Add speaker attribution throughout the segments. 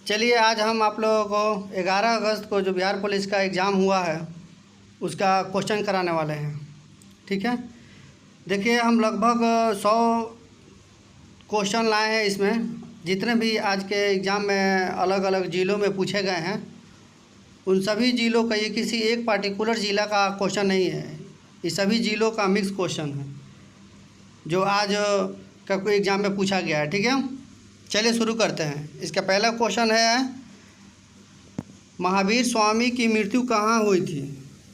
Speaker 1: चलिए आज हम आप लोगों को 11 अगस्त को जो बिहार पुलिस का एग्ज़ाम हुआ है उसका क्वेश्चन कराने वाले हैं। ठीक है, देखिए हम लगभग 100 क्वेश्चन लाए हैं। इसमें जितने भी आज के एग्ज़ाम में अलग अलग ज़िलों में पूछे गए हैं उन सभी ज़िलों का, ये किसी एक पार्टिकुलर ज़िला का क्वेश्चन नहीं है, ये सभी ज़िलों का मिक्स क्वेश्चन है जो आज का कोई एग्ज़ाम में पूछा गया है। ठीक है, चलिए शुरू करते हैं। इसका पहला क्वेश्चन है, महावीर स्वामी की मृत्यु कहाँ हुई थी?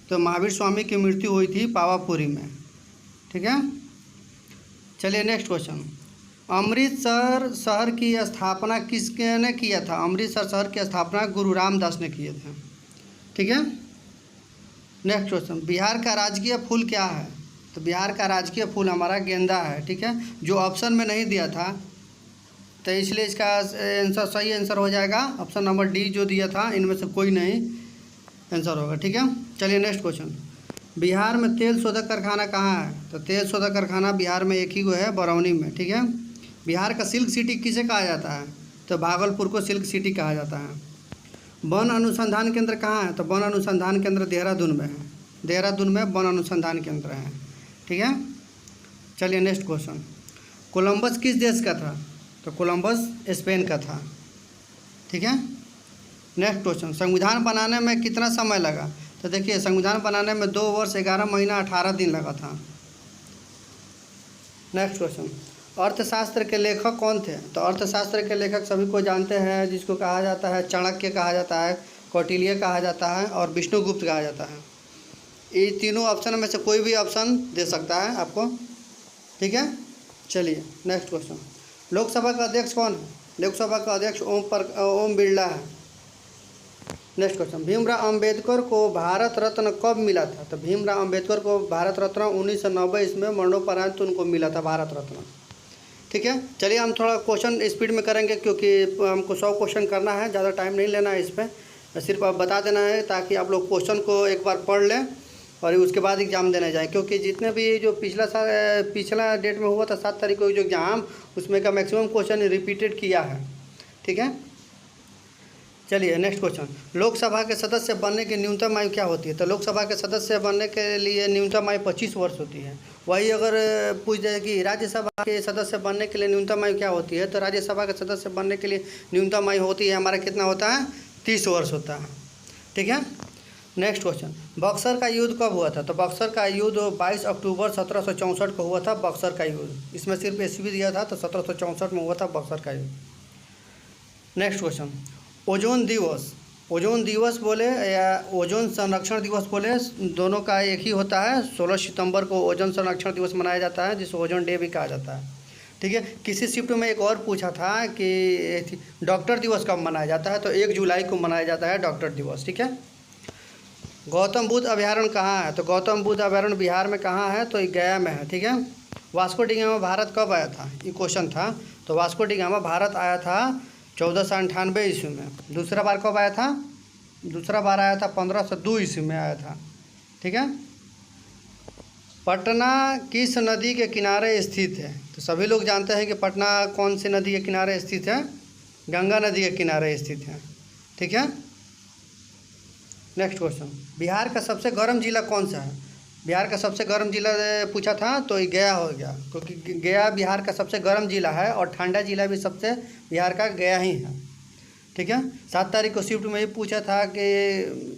Speaker 1: तो महावीर स्वामी की मृत्यु हुई थी पावापुरी में। ठीक है, चलिए नेक्स्ट क्वेश्चन, अमृतसर शहर की स्थापना किसने किया था? अमृतसर शहर की स्थापना गुरु रामदास ने किए थे। ठीक है, नेक्स्ट क्वेश्चन, बिहार का राजकीय फूल क्या है? तो बिहार का राजकीय फूल हमारा गेंदा है। ठीक है, जो ऑप्शन में नहीं दिया था तो इसलिए इसका आंसर सही आंसर हो जाएगा ऑप्शन नंबर डी जो दिया था, इनमें से कोई नहीं आंसर होगा। ठीक है, चलिए नेक्स्ट क्वेश्चन, बिहार में तेल शोधक कारखाना कहाँ है? तो तेल शोधक कारखाना बिहार में एक ही को है, बरौनी में। ठीक है, बिहार का सिल्क सिटी किसे कहा जाता है? तो भागलपुर को सिल्क सिटी कहा जाता है। वन अनुसंधान केंद्र कहाँ है? तो वन अनुसंधान केंद्र देहरादून में है, देहरादून में वन अनुसंधान केंद्र है। ठीक है, चलिए नेक्स्ट क्वेश्चन, कोलंबस किस देश का था? तो कोलंबस स्पेन का था। ठीक है, नेक्स्ट क्वेश्चन, संविधान बनाने में कितना समय लगा? तो देखिए संविधान बनाने में 2 वर्ष 11 महीना 18 दिन लगा था। नेक्स्ट क्वेश्चन, अर्थशास्त्र के लेखक कौन थे? तो अर्थशास्त्र के लेखक सभी को जानते हैं, जिसको कहा जाता है चाणक्य कहा जाता है, कौटिल्य कहा जाता है और विष्णुगुप्त कहा जाता है। ये तीनों ऑप्शन में से कोई भी ऑप्शन दे सकता है आपको। ठीक है, चलिए नेक्स्ट क्वेश्चन, लोकसभा का अध्यक्ष कौन है? लोकसभा का अध्यक्ष ओम बिरला है। नेक्स्ट क्वेश्चन, भीमराव अंबेडकर को भारत रत्न कब मिला था? तो भीमराव अंबेडकर को भारत रत्न 1990 इसमें मरणोपरांत उनको मिला था भारत रत्न। ठीक है, चलिए हम थोड़ा क्वेश्चन स्पीड में करेंगे क्योंकि हमको 100 क्वेश्चन करना है, ज़्यादा टाइम नहीं लेना है इस पर, सिर्फ आप बता देना है ताकि आप लोग क्वेश्चन को एक बार पढ़ लें और उसके बाद एग्ज़ाम देने जाएँ। क्योंकि जितने भी जो पिछला डेट में हुआ था 7 तारीख को जो एग्ज़ाम, उसमें का मैक्सिमम क्वेश्चन रिपीटेड किया है। ठीक है, चलिए नेक्स्ट क्वेश्चन, लोकसभा के सदस्य बनने की न्यूनतम आयु क्या होती है? तो लोकसभा के सदस्य बनने के लिए न्यूनतम आयु 25 वर्ष होती है। वही अगर पूछ जाए कि राज्यसभा के सदस्य बनने के लिए न्यूनतम आयु क्या होती है? तो राज्यसभा के सदस्य बनने के लिए न्यूनतम आयु होती है हमारा कितना होता है? 30 वर्ष होता है। ठीक है, नेक्स्ट क्वेश्चन, बक्सर का युद्ध कब हुआ था? तो बक्सर का युद्ध 22 अक्टूबर 1764 को हुआ था बक्सर का युद्ध। इसमें सिर्फ ईस्वी दिया था तो 1764 में हुआ था बक्सर का युद्ध। नेक्स्ट क्वेश्चन, ओजोन दिवस, ओजोन दिवस बोले या ओजोन संरक्षण दिवस बोले, दोनों का एक ही होता है। 16 सितंबर को ओजोन संरक्षण दिवस मनाया जाता है, जिसे ओजोन डे भी कहा जाता है। ठीक है, किसी शिफ्ट में एक और पूछा था कि डॉक्टर दिवस कब मनाया जाता है? तो 1 जुलाई को मनाया जाता है डॉक्टर दिवस। ठीक है, गौतम बुद्ध अभयारण्य कहाँ है? तो गौतम बुद्ध अभयारण्य बिहार में कहाँ है? तो गया में है। ठीक है, वास्को डी गामा भारत कब आया था? ये क्वेश्चन था। तो वास्को डी गामा भारत आया था 1498 ईस्वी में। दूसरा बार कब आया था? दूसरा बार आया था 1502 ईस्वी में आया था। ठीक है, पटना किस नदी के किनारे स्थित है? तो सभी लोग जानते हैं कि पटना कौन सी नदी के किनारे स्थित है? गंगा नदी के किनारे स्थित है। ठीक है, नेक्स्ट क्वेश्चन, बिहार का सबसे गर्म जिला कौन सा है? बिहार का सबसे गर्म जिला पूछा था तो ये गया हो गया, क्योंकि गया बिहार का सबसे गर्म जिला है और ठंडा जिला भी सबसे बिहार का गया ही है। ठीक है, 7 तारीख को शिफ्ट में ये पूछा था कि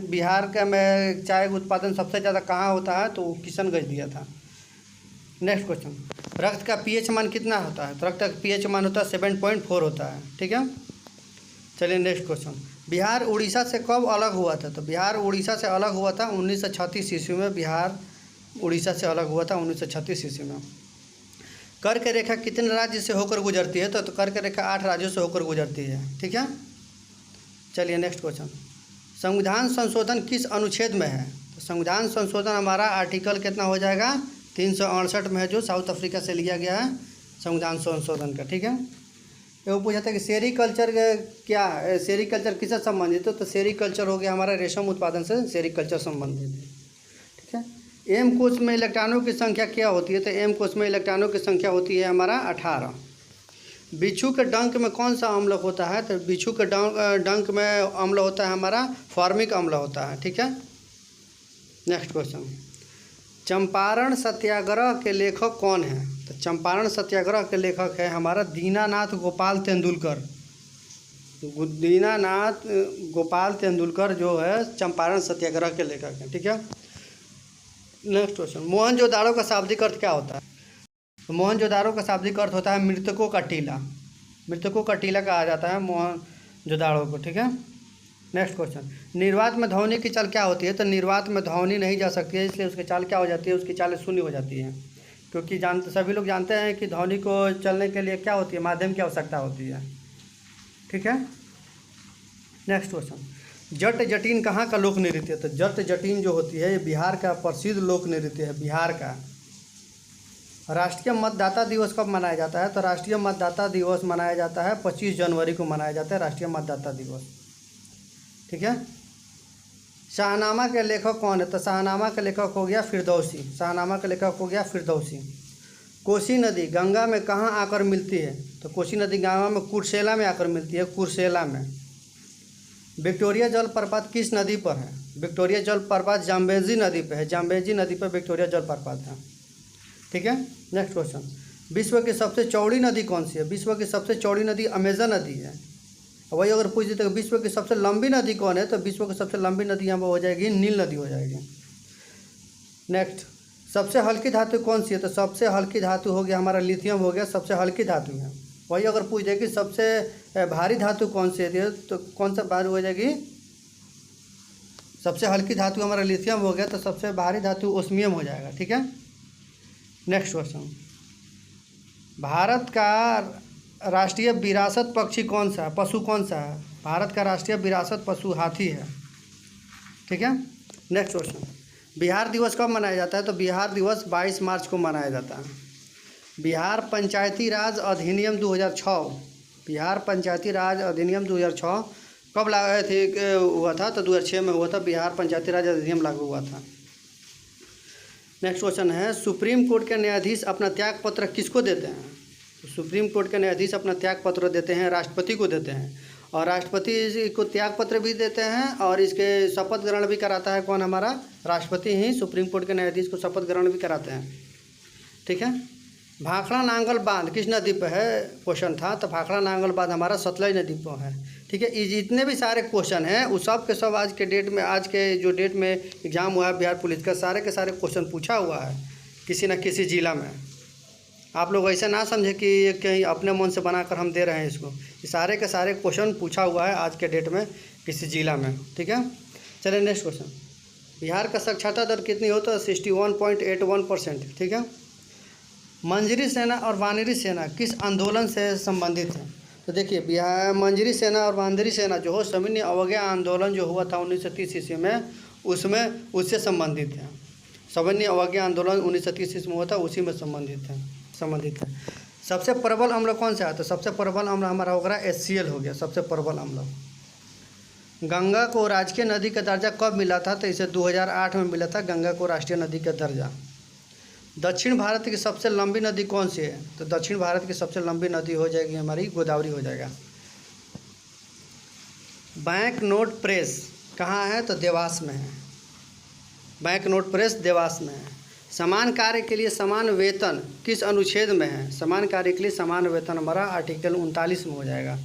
Speaker 1: बिहार का में चाय उत्पादन सबसे ज़्यादा कहाँ होता है? तो किशनगंज दिया था। नेक्स्ट क्वेश्चन, रक्त का पीएच मान कितना होता है? तो रक्त का पीएच मान होता है 7.4 होता है। ठीक है, चलिए नेक्स्ट क्वेश्चन, बिहार उड़ीसा से कब अलग हुआ था? तो बिहार उड़ीसा से अलग हुआ था 1936 ईस्वी में। बिहार उड़ीसा से अलग हुआ था 1936 ईस्वी में। कर्क रेखा कितने राज्य से होकर गुजरती है? तो कर्क रेखा 8 राज्यों से होकर गुजरती है। ठीक है, चलिए नेक्स्ट क्वेश्चन, संविधान संशोधन किस अनुच्छेद में है? तो संविधान संशोधन हमारा आर्टिकल कितना हो जाएगा? 368 में है, जो साउथ अफ्रीका से लिया गया है संविधान संशोधन का। ठीक है, वो पूछा था कि सेरीकल्चर क्या है, सेरीकल्चर किससे संबंधित है? तो सेरीकल्चर हो गया हमारा रेशम उत्पादन से सेरीकल्चर संबंधित है। ठीक है, एम कोश में इलेक्ट्रॉनों की संख्या क्या होती है? तो एम कोश में इलेक्ट्रॉनों की संख्या होती है हमारा 18। बिच्छू के डंक में कौन सा अम्ल होता है? तो बिच्छू के डंक में अम्ल होता है हमारा फॉर्मिक अम्ल होता है। ठीक है, नेक्स्ट क्वेश्चन, चंपारण सत्याग्रह के लेखक कौन है? तो चंपारण सत्याग्रह के लेखक है हमारा दीनानाथ गोपाल तेंदुलकर। दीनानाथ गोपाल तेंदुलकर जो है चंपारण सत्याग्रह के लेखक हैं। ठीक है, नेक्स्ट क्वेश्चन, मोहनजोदाड़ो का शाब्दिक अर्थ क्या होता है? मोहनजोदाड़ो का शाब्दिक अर्थ होता है मृतकों का टीला। मृतकों का टीला कहा जाता है मोहनजोदाड़ो को। ठीक है, नेक्स्ट क्वेश्चन, निर्वात में ध्वनि की चाल क्या होती है? तो निर्वात में ध्वनि नहीं जा सकती है, इसलिए उसकी चाल क्या हो जाती है? उसकी चाल शून्य हो जाती है, क्योंकि सभी लोग जानते हैं कि ध्वनि को चलने के लिए क्या होती है? माध्यम की आवश्यकता होती है। ठीक है, नेक्स्ट क्वेश्चन, जट जटिन कहाँ का लोक नृत्य है? तो जट जटिन जो होती है ये बिहार का प्रसिद्ध लोक नृत्य है, बिहार का। राष्ट्रीय मतदाता दिवस कब मनाया जाता है? तो राष्ट्रीय मतदाता दिवस मनाया जाता है 25 जनवरी को मनाया जाता है राष्ट्रीय मतदाता दिवस। ठीक है, शाहनामा के लेखक कौन है? तो शाहनामा के लेखक हो गया फिरदौसी। शाहनामा के लेखक हो गया फिरदौसी। कोसी नदी गंगा में कहाँ आकर मिलती है? तो कोसी नदी गंगा में कुर्सेला में आकर मिलती है, कुर्सेला में। विक्टोरिया जलप्रपात किस नदी पर है? विक्टोरिया जलप्रपात जाम्बेजी नदी पर है, जाम्बेजी नदी पर विक्टोरिया जलप्रपात है। ठीक है, नेक्स्ट क्वेश्चन, विश्व की सबसे चौड़ी नदी कौन सी है? विश्व की सबसे चौड़ी नदी अमेजन नदी है। वही अगर पूछ देते विश्व की सबसे लंबी नदी कौन है? तो विश्व की सबसे लंबी नदी यहाँ पर हो जाएगी नील नदी हो जाएगी। नेक्स्ट, सबसे हल्की धातु कौन सी है? तो सबसे हल्की धातु हो गया हमारा लिथियम हो गया, सबसे हल्की धातु है। वही अगर पूछ दे कि सबसे भारी धातु कौन सी है तो कौन सा भारी हो जाएगी? सबसे हल्की धातु हमारा लिथियम हो गया, तो सबसे भारी धातु ओस्मियम हो जाएगा। ठीक है, नेक्स्ट क्वेश्चन, भारत का राष्ट्रीय विरासत पक्षी कौन सा है? पशु कौन सा है? भारत का राष्ट्रीय विरासत पशु हाथी है। ठीक है, नेक्स्ट क्वेश्चन, बिहार दिवस कब मनाया जाता है? तो बिहार दिवस 22 मार्च को मनाया जाता है। बिहार पंचायती राज अधिनियम 2006, बिहार पंचायती राज अधिनियम 2006 कब हुआ था? तो 2006 में हुआ था, बिहार पंचायती राज अधिनियम लागू हुआ था। नेक्स्ट क्वेश्चन है, सुप्रीम कोर्ट के न्यायाधीश अपना त्याग पत्र किसको देते हैं? तो सुप्रीम कोर्ट के न्यायाधीश अपना त्याग पत्र देते हैं राष्ट्रपति को देते हैं, और राष्ट्रपति को त्याग पत्र भी देते हैं और इसके शपथ ग्रहण भी कराता है कौन? हमारा राष्ट्रपति ही सुप्रीम कोर्ट के न्यायाधीश को शपथ ग्रहण भी कराते हैं। ठीक है, भाखड़ा नांगल बांध किस नदी पर है? क्वेश्चन था, तो भाखड़ा नांगल बांध हमारा सतलज नदी पर है। ठीक है, ये जितने भी सारे क्वेश्चन हैं वो सब के सब आज के डेट में, आज के जो डेट में एग्ज़ाम हुआ है बिहार पुलिस का, सारे के सारे क्वेश्चन पूछा हुआ है किसी न किसी ज़िला में। आप लोग ऐसा ना समझे कि ये कहीं अपने मन से बनाकर हम दे रहे हैं इसको, ये सारे के सारे क्वेश्चन पूछा हुआ है आज के डेट में किसी ज़िला में। ठीक है, चलिए नेक्स्ट क्वेश्चन, बिहार का साक्षरता दर कितनी हो? तो 61.81%। ठीक है, मंजरी सेना और वानरी सेना किस आंदोलन से संबंधित है? तो देखिए, बिहार मंजरी सेना और वानरी सेना जो हो सविनय अवज्ञा आंदोलन जो हुआ था 1930 ईस्वी में, उसमें उससे संबंधित है। सविनय अवज्ञा आंदोलन 1930 ईस्वी में हुआ था, उसी में संबंधित है। सबसे प्रबल अम्ल कौन सा है? तो सबसे प्रबल अम्ल हमारा होगा HCl हो गया, सबसे प्रबल अम्ल। गंगा को राजकीय नदी का दर्जा कब मिला था? तो इसे 2008 में मिला था गंगा को राष्ट्रीय नदी का दर्जा। दक्षिण भारत की सबसे लंबी नदी कौन सी है? तो दक्षिण भारत की सबसे लंबी नदी हो जाएगी हमारी गोदावरी हो जाएगा। बैंक नोट प्रेस कहाँ है? तो देवास में है, बैंक नोट प्रेस देवास में है। समान कार्य के लिए समान वेतन किस अनुच्छेद में है? समान कार्य के लिए समान वेतन हमारा आर्टिकल 39 में हो जाएगा,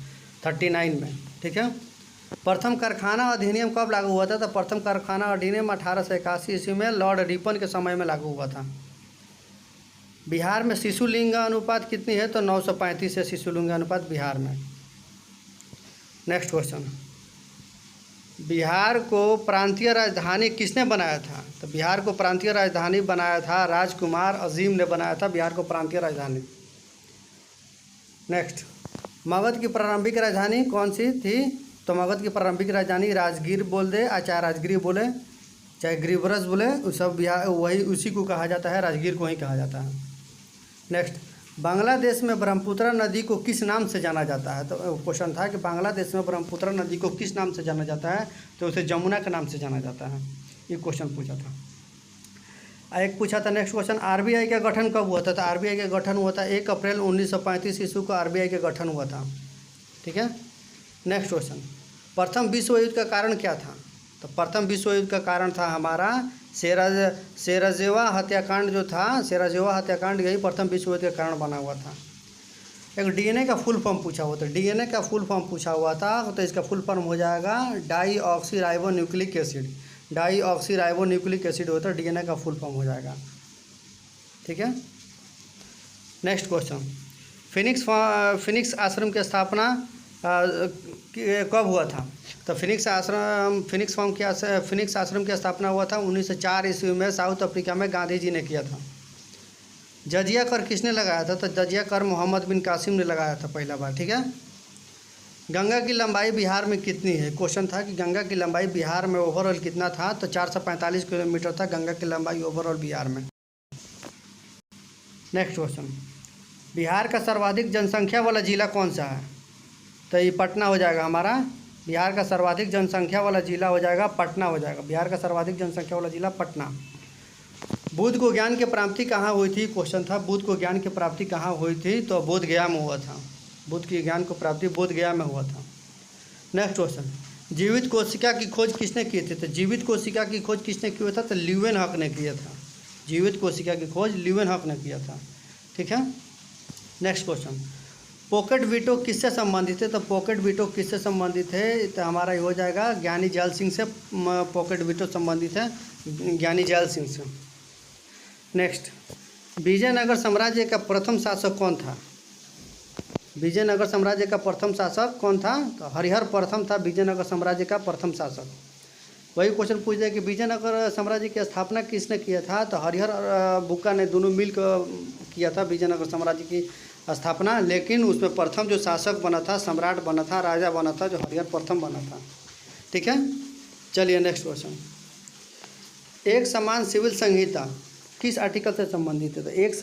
Speaker 1: 39 में। ठीक है, प्रथम कारखाना अधिनियम कब लागू हुआ था? तो प्रथम कारखाना अधिनियम 1881 ईस्वी में लॉर्ड रिपन के समय में लागू हुआ था। बिहार में शिशु लिंग अनुपात कितनी है? तो 935 है शिशु लिंग अनुपात बिहार में। नेक्स्ट क्वेश्चन, बिहार को प्रांतीय राजधानी किसने बनाया था? तो बिहार को प्रांतीय राजधानी बनाया था राजकुमार अजीम ने बनाया था बिहार को प्रांतीय राजधानी। नेक्स्ट, मगध की प्रारंभिक राजधानी कौन सी थी? तो मगध की प्रारंभिक राजधानी राजगीर बोल दे, चाहे राजगिरी बोले चाहे गिरिब्रज बोले, सब बिहार वही उसी को कहा जाता है, राजगीर को ही कहा जाता है। नेक्स्ट, बांग्लादेश में ब्रह्मपुत्र नदी को किस नाम से जाना जाता है? तो क्वेश्चन था कि बांग्लादेश में ब्रह्मपुत्र नदी को किस नाम से जाना जाता है? तो उसे जमुना के नाम से जाना जाता है, ये क्वेश्चन पूछा था। एक पूछा था नेक्स्ट क्वेश्चन, आरबीआई का गठन कब हुआ था? तो आरबीआई का गठन हुआ था 1 अप्रैल 1935 ईस्वी को आरबीआई का गठन हुआ था। ठीक है। नेक्स्ट क्वेश्चन, प्रथम विश्व युद्ध का कारण क्या था? तो प्रथम विश्व युद्ध का कारण था हमारा सेराजेवा हत्याकांड जो था, सेराजेवा हत्याकांड यही प्रथम विश्व युद्ध का कारण बना हुआ था। एक डीएनए का फुल फॉर्म पूछा हुआ था, डीएनए का फुल फॉर्म पूछा हुआ था, तो इसका फुल फॉर्म हो जाएगा deoxy ribonucleic acid. Deoxy ribonucleic acid होता है, डीएनए का फुल फॉर्म हो जाएगा। ठीक है। नेक्स्ट क्वेश्चन, फिनिक्स आश्रम की स्थापना कब हुआ था? तो फिनिक्स आश्रम की स्थापना हुआ था 1904 ईस्वी में साउथ अफ्रीका में गांधी जी ने किया था। जजिया कर किसने लगाया था? तो जजिया कर मोहम्मद बिन कासिम ने लगाया था पहला बार। ठीक है। गंगा की लंबाई बिहार में कितनी है? क्वेश्चन था कि गंगा की लंबाई बिहार में ओवरऑल कितना था? तो 445 किलोमीटर था गंगा की लंबाई ओवरऑल बिहार में। नेक्स्ट क्वेश्चन, बिहार का सर्वाधिक जनसंख्या वाला जिला कौन सा है? तो ये पटना हो जाएगा हमारा। बिहार का सर्वाधिक जनसंख्या वाला जिला हो जाएगा पटना हो जाएगा। बिहार का सर्वाधिक जनसंख्या वाला जिला पटना। बुद्ध को ज्ञान की प्राप्ति कहाँ हुई थी? क्वेश्चन था बुद्ध को ज्ञान की प्राप्ति कहाँ हुई थी? तो बोध गया में हुआ था। बुद्ध की ज्ञान को प्राप्ति बोध गया में हुआ था। नेक्स्ट क्वेश्चन, जीवित कोशिका की खोज किसने की थी? तो जीवित कोशिका की खोज किसने किया था? तो ल्यूवेनहॉक ने किया था। जीवित कोशिका की खोज ल्यूवेनहॉक ने किया था। ठीक है। नेक्स्ट क्वेश्चन, पॉकेट वीटो किससे संबंधित है? तो पॉकेट वीटो किससे संबंधित है? तो हमारा ये हो जाएगा ज्ञानी जैल सिंह से पॉकेट वीटो संबंधित है, ज्ञानी जैल सिंह से। नेक्स्ट, विजयनगर साम्राज्य का प्रथम शासक कौन था? विजयनगर साम्राज्य का प्रथम शासक कौन था? तो हरिहर प्रथम था विजयनगर साम्राज्य का प्रथम शासक। वही क्वेश्चन पूछ दिया कि विजयनगर साम्राज्य की स्थापना किसने किया था? तो हरिहर बुक्का ने दोनों मिलकर किया था विजयनगर साम्राज्य की स्थापना, लेकिन उसमें प्रथम जो शासक बना था, सम्राट बना था, राजा बना था, जो हरिहर प्रथम बना था। ठीक है। चलिए नेक्स्ट क्वेश्चन, एक समान सिविल संहिता किस आर्टिकल से संबंधित है? तो एक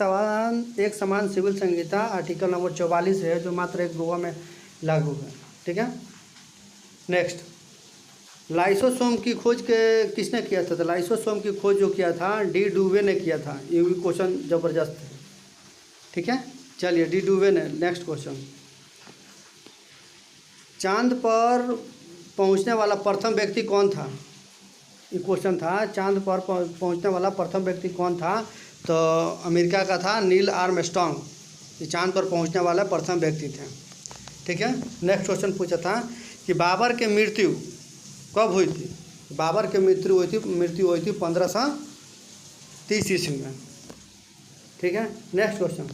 Speaker 1: समान सिविल संहिता आर्टिकल नंबर 44 है, जो मात्र एक गोवा में लागू है। ठीक है। नेक्स्ट, लाइसोसोम की खोज किसने किया था? तो लाइसोसोम की खोज जो किया था डी डुवे ने किया था। ये भी क्वेश्चन जबरदस्त है। ठीक है। चलिए डी डुवे ने। नेक्स्ट क्वेश्चन, चांद पर पहुंचने वाला प्रथम व्यक्ति कौन था? ये क्वेश्चन था, चांद पर पहुंचने वाला प्रथम व्यक्ति कौन था? तो अमेरिका का था नील आर्मस्ट्रांग। ये चांद पर पहुंचने वाला प्रथम व्यक्ति थे। ठीक है। नेक्स्ट क्वेश्चन पूछा था कि बाबर की मृत्यु कब हुई थी? बाबर की मृत्यु हुई थी 1530 ईस्वी में। ठीक है। नेक्स्ट क्वेश्चन,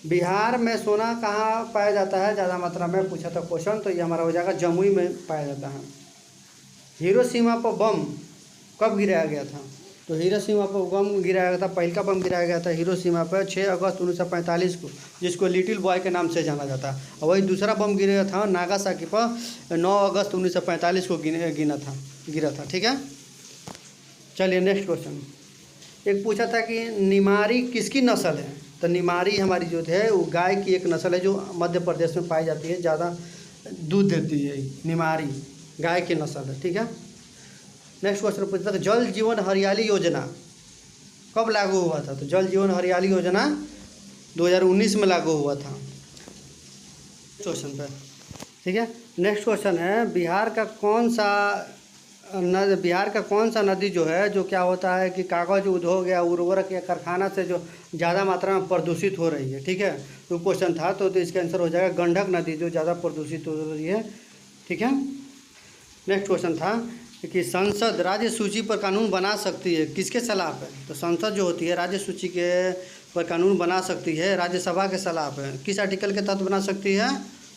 Speaker 1: बिहार में सोना कहाँ पाया जाता है ज़्यादा मात्रा में? पूछा था क्वेश्चन, तो ये हमारा हो जाएगा जमुई में पाया जाता है। हिरोशिमा पर बम कब गिराया गया था? तो हिरोशिमा पर बम गिराया गया था, पहला बम गिराया गया था हिरोशिमा पर 6 अगस्त 1945 को, जिसको लिटिल बॉय के नाम से जाना जाता है। और वही दूसरा बम गिरा था नागासाकी पर 9 अगस्त 1945 को गिरा था। ठीक है। चलिए नेक्स्ट क्वेश्चन, एक पूछा था कि निमारी किसकी नस्ल है? तो निमारी हमारी जो है वो गाय की एक नस्ल है, जो मध्य प्रदेश में पाई जाती है, ज़्यादा दूध देती है। निमारी गाय की नस्ल है। ठीक है। नेक्स्ट क्वेश्चन पूछता था जल जीवन हरियाली योजना कब लागू हुआ था? तो जल जीवन हरियाली योजना 2019 में लागू हुआ था। क्वेश्चन पे। ठीक है। नेक्स्ट क्वेश्चन है, बिहार का कौन सा नदी जो है, जो क्या होता है कि कागज उद्योग या उर्वरक या कारखाना से जो ज़्यादा मात्रा में प्रदूषित हो रही है? ठीक है। तो क्वेश्चन था, तो इसका आंसर हो जाएगा गंडक नदी, जो ज़्यादा प्रदूषित हो रही है। ठीक है। नेक्स्ट क्वेश्चन था कि संसद राज्य सूची पर कानून बना सकती है, किसके खिलाफ है? तो संसद जो होती है राज्य सूची के पर कानून बना सकती है राज्यसभा के खिलाफ है। किस आर्टिकल के तहत बना सकती है?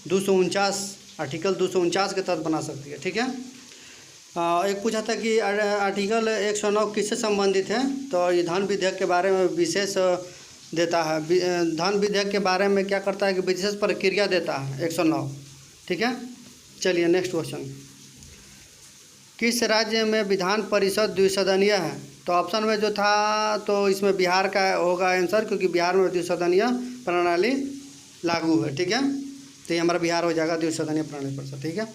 Speaker 1: 249 आर्टिकल 249 के तहत बना सकती है। ठीक है। एक पूछा था कि आर्टिकल 109 किससे संबंधित है? तो ये धन विधेयक के बारे में विशेष देता है। धन विधेयक के बारे में क्या करता है कि विशेष प्रक्रिया देता है 109। ठीक है। चलिए नेक्स्ट क्वेश्चन, किस राज्य में विधान परिषद द्विसदनीय है? तो ऑप्शन में जो था, तो इसमें बिहार का होगा आंसर, क्योंकि बिहार में द्विसदनीय प्रणाली लागू है। ठीक है। तो ये हमारा बिहार हो जाएगा द्विसदनीय प्रणाली पर। ठीक है।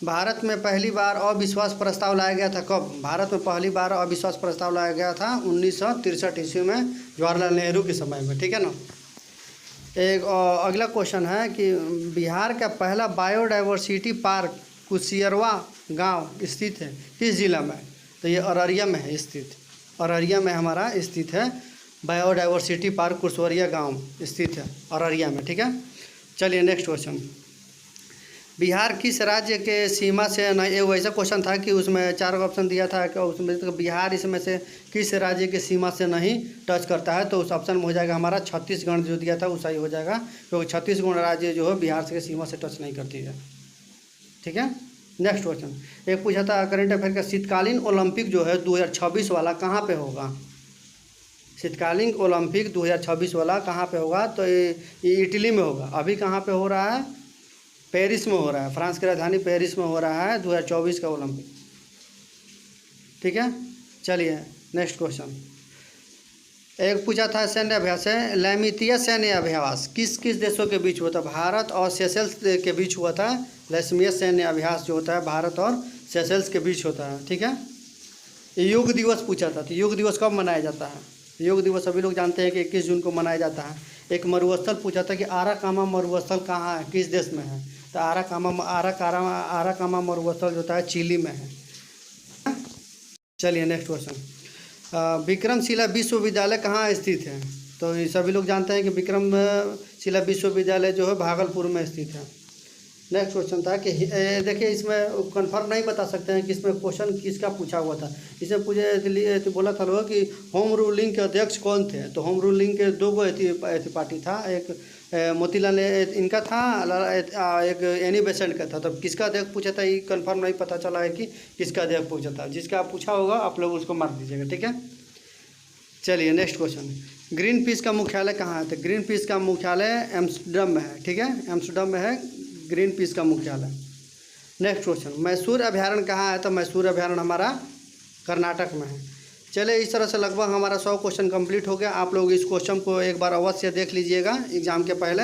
Speaker 1: भारत में पहली बार अविश्वास प्रस्ताव लाया गया था कब? भारत में पहली बार अविश्वास प्रस्ताव लाया गया था 1963 ईस्वी में, जवाहरलाल नेहरू के समय में, ठीक है ना। एक अगला क्वेश्चन है कि बिहार का पहला बायोडाइवर्सिटी पार्क कुशियरवा गांव स्थित है किस जिला में? तो ये अररिया में है स्थित, अररिया में हमारा स्थित है बायोडाइवर्सिटी पार्क कुशवरिया गांव स्थित है अररिया में, ठीक है। चलिए नेक्स्ट क्वेश्चन, बिहार किस राज्य के सीमा से नहीं, ये वैसा क्वेश्चन था कि उसमें 4 ऑप्शन दिया था कि उसमें तो बिहार इसमें से किस राज्य के सीमा से नहीं टच करता है, तो उस ऑप्शन में हो जाएगा हमारा छत्तीसगढ़ जो दिया था वो सही हो जाएगा, क्योंकि छत्तीसगढ़ राज्य जो है बिहार से सीमा से टच नहीं करती है, ठीक है। नेक्स्ट क्वेश्चन, एक पूछा था करंट अफेयर का, शीतकालीन ओलंपिक जो है 2026 वाला कहाँ पे होगा? शीतकालीन ओलंपिक 2026 वाला कहाँ पे होगा? तो ये इटली में होगा। अभी कहाँ पे हो रहा है? पेरिस में हो रहा है, फ्रांस की राजधानी पेरिस में हो रहा है 2024 का ओलंपिक, ठीक है। चलिए नेक्स्ट क्वेश्चन, एक पूछा था सैन्य अभ्यास है, लैमितीय सैन्य अभ्यास किस किस देशों के बीच हुआ था? भारत और सेशल्स के बीच हुआ था। लैमितीय सैन्य अभ्यास जो होता है भारत और सेशल्स के बीच होता है, ठीक है। योग दिवस पूछा था, तो योग दिवस कब मनाया जाता है? योग दिवस सभी लोग जानते हैं कि 21 जून को मनाया जाता है। एक मरुस्थल पूछा था कि आराकामा मरुस्थल कहाँ है, किस देश में है? तो आराकामा मरुस्थल जो होता है चिली में है। चलिए नेक्स्ट क्वेश्चन, विक्रमशिला विश्वविद्यालय कहाँ स्थित है? तो ये सभी लोग जानते हैं कि विक्रमशिला विश्वविद्यालय जो है भागलपुर में स्थित है। नेक्स्ट क्वेश्चन था कि देखिए इसमें कंफर्म नहीं बता सकते हैं कि इसमें क्वेश्चन किसका पूछा हुआ था। इसमें पूछे तो बोला था लोग कि होम रूलिंग के अध्यक्ष कौन थे? तो होम रूलिंग के 2 पार्टी था, एक मोतीलाल इनका था, एक एनी बेसेंट का था। तो किसका अध्यक्ष पूछा था ये कंफर्म नहीं पता चला है कि किसका अध्यक्ष पूछा था। जिसका पूछा होगा आप लोग उसको मार दीजिएगा, ठीक है। चलिए नेक्स्ट क्वेश्चन, ग्रीन पीस का मुख्यालय कहाँ है? तो ग्रीन पीस का मुख्यालय एम्स्टर्डम में है, ठीक है, एम्स्टर्डम में है ग्रीन पीस का मुख्यालय। नेक्स्ट क्वेश्चन, मैसूर अभ्यारण्य कहाँ है? तो मैसूर अभ्यारण्य हमारा कर्नाटक में है। चलिए इस तरह से लगभग हमारा 100 क्वेश्चन कंप्लीट हो गया। आप लोग इस क्वेश्चन को एक बार अवश्य देख लीजिएगा एग्ज़ाम के पहले।